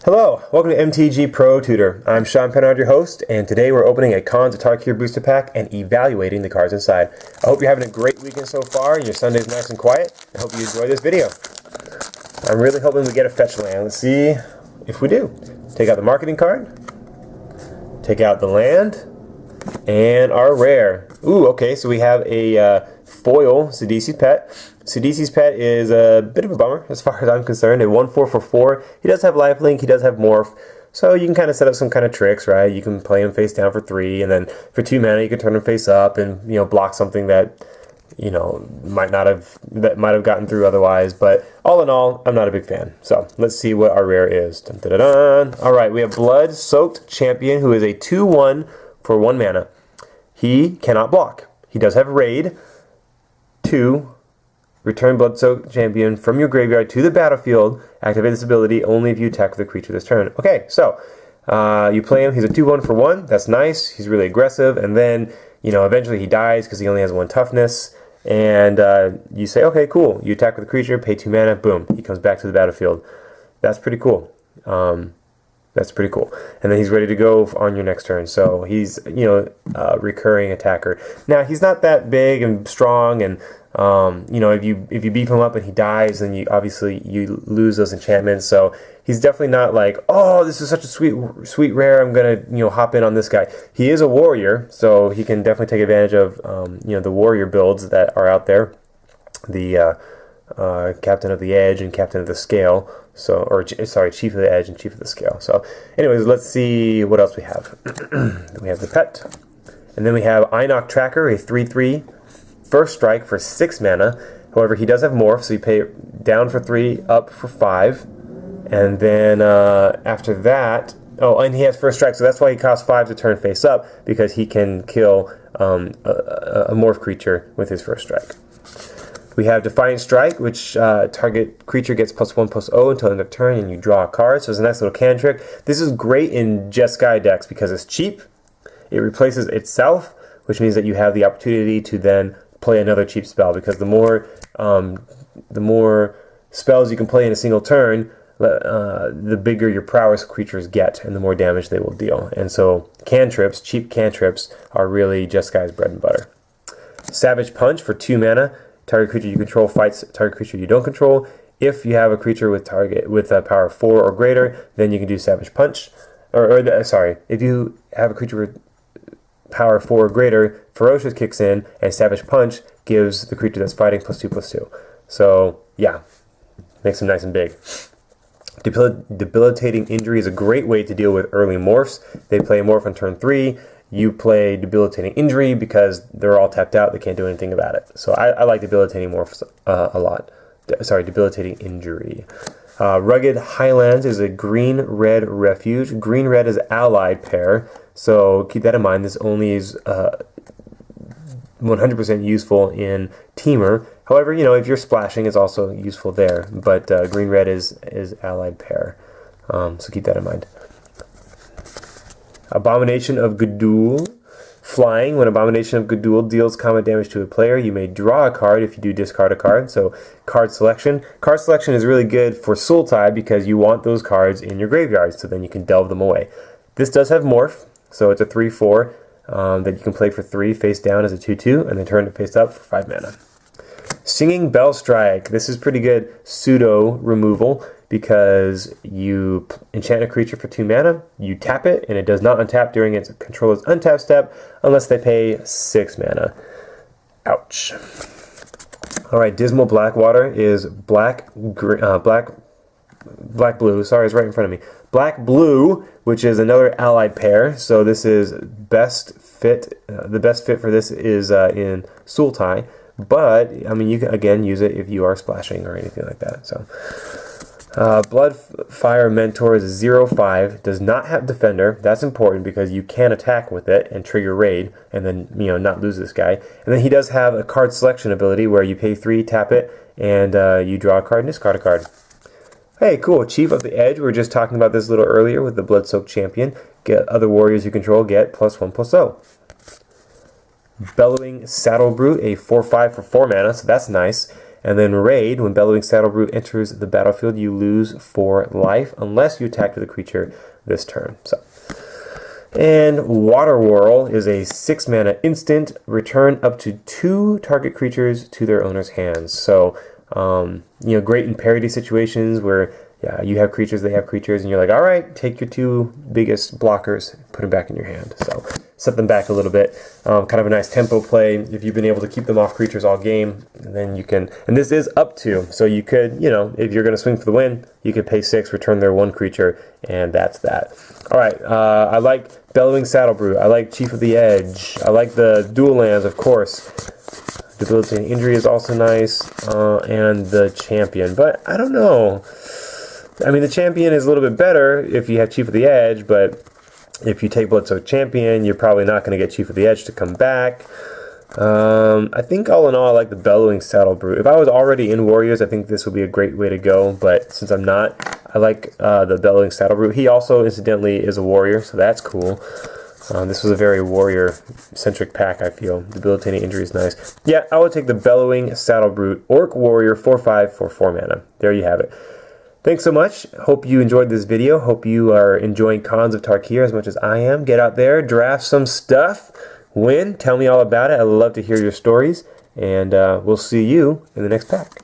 Hello, welcome to MTG Pro Tutor. I'm Sean Pennard, your host, and today we're opening a Cons of Tarkir booster pack and evaluating the cards inside. I hope you're having a great weekend so far and your Sunday's nice and quiet. I hope you enjoy this video. I'm really hoping we get a fetch land. Let's see if we do. Take out the marketing card, take out the land, and our rare. Ooh, okay, so we have a foil Sidisi's Pet. Sidisi's Pet is a bit of a bummer as far as I'm concerned. A 1/4 for 4. He does have lifelink, he does have morph, so you can kind of set up some kind of tricks, right? You can play him face down for 3, and then for 2 mana you can turn him face up and block something that might have gotten through otherwise. But all in all, I'm not a big fan. So let's see what our rare is. Dun, dun, dun, dun. All right, we have Blood-Soaked Champion, who is a 2/1 for 1 mana. He cannot block. He does have Raid. 2. Return Blood-Soaked Champion from your graveyard to the battlefield. Activate this ability only if you attack with a creature this turn. Okay, so you play him. He's a 2/1 for 1. That's nice. He's really aggressive. And then, eventually he dies because he only has 1 toughness. And you say, okay, cool. You attack with a creature, pay 2 mana, boom. He comes back to the battlefield. That's pretty cool. That's pretty cool. And then he's ready to go on your next turn. So he's, recurring attacker. Now, he's not that big and strong, and if you beef him up and he dies, then you lose those enchantments. So he's definitely not like, oh, this is such a sweet rare, I'm gonna hop in on this guy. He is a warrior, so he can definitely take advantage of the warrior builds that are out there. The Captain of the Edge and Captain of the Scale. Chief of the Edge and Chief of the Scale. So anyways, let's see what else we have. We have the pet. And then we have Einok Tracker, a 3/3 first strike for 6 mana. However, he does have morph, so you pay down for 3, up for 5. And then after that, and he has first strike, so that's why he costs 5 to turn face up, because he can kill a morph creature with his first strike. We have Defiant Strike, which target creature gets +1/+0 until end of turn, and you draw a card. So it's a nice little cantrip. This is great in Jeskai decks because it's cheap. It replaces itself, which means that you have the opportunity to then play another cheap spell, because the more spells you can play in a single turn, the bigger your prowess creatures get, and the more damage they will deal. And so cantrips, cheap cantrips, are really Jeskai's bread and butter. Savage Punch for 2 mana. Target creature you control fights target creature you don't control. If you have a creature with a power of 4 or greater, then you can do Savage Punch. If you have a creature with power 4 or greater, Ferocious kicks in, and Savage Punch gives the creature that's fighting +2/+2. So yeah, makes them nice and big. Debilitating Injury is a great way to deal with early morphs. They play a morph on turn 3. You play Debilitating Injury because they're all tapped out. They can't do anything about it. So I like Debilitating Morphs a lot. Debilitating Injury. Rugged Highlands is a green-red refuge. Green-red is allied pair, so keep that in mind. This only is 100% useful in Teamer. However, if you're splashing, it's also useful there. But green-red is allied pair, so keep that in mind. Abomination of Gudul. Flying. When Abomination of Gudul deals combat damage to a player, you may draw a card if you do discard a card. So card selection. Card selection is really good for Sultai because you want those cards in your graveyard, so then you can delve them away. This does have morph, so it's a 3/4 that you can play for 3 face down as a 2/2, and then turn it face up for 5 mana. Singing Bell Strike. This is pretty good pseudo removal, because you enchant a creature for 2 mana, you tap it, and it does not untap during its controller's untap step unless they pay 6 mana. Ouch. Alright, Dismal Blackwater is black-blue. Sorry, it's right in front of me. Black-blue, which is another allied pair. So this is best fit. The best fit for this is in Sultai. But, you can, again, use it if you are splashing or anything like that. So, Bloodfire Mentor is 0/5, does not have Defender. That's important because you can attack with it and trigger Raid, and then, not lose this guy. And then he does have a card selection ability where you pay 3, tap it, and you draw a card and discard a card. Hey, cool. Chief of the Edge. We were just talking about this a little earlier with the Blood-Soaked Champion. Get other warriors you control get +1/+0. Bellowing Saddle Brute, a 4/5 for 4 mana, so that's nice. And then Raid, when Bellowing Saddlebrute enters the battlefield, you lose 4 life unless you attack with a creature this turn. So, and Water Whirl is a 6 mana instant. Return up to 2 target creatures to their owner's hands. So, great in parity situations where you have creatures, they have creatures, and you're like, all right, take your 2 biggest blockers, put them back in your hand. So set them back a little bit. Kind of a nice tempo play. If you've been able to keep them off creatures all game, then you can, and this is up to, so you could, if you're going to swing for the win, you could pay 6, return their 1 creature, and that's that. All right, I like Bellowing Saddlebrute. I like Chief of the Edge. I like the dual lands, of course. Debilitating Injury is also nice, and the Champion, but I don't know. I mean, the Champion is a little bit better if you have Chief of the Edge, but if you take Bloodsoaked Champion, you're probably not going to get Chief of the Edge to come back. I think all in all, I like the Bellowing Saddlebrute. If I was already in Warriors, I think this would be a great way to go, but since I'm not, I like the Bellowing Saddlebrute. He also, incidentally, is a Warrior, so that's cool. This was a very Warrior-centric pack, I feel. Debilitating Injury is nice. Yeah, I would take the Bellowing Saddlebrute Orc Warrior 4/5 for 4 mana. There you have it. Thanks so much. Hope you enjoyed this video. Hope you are enjoying Khans of Tarkir as much as I am. Get out there, draft some stuff, win, tell me all about it. I'd love to hear your stories, and we'll see you in the next pack.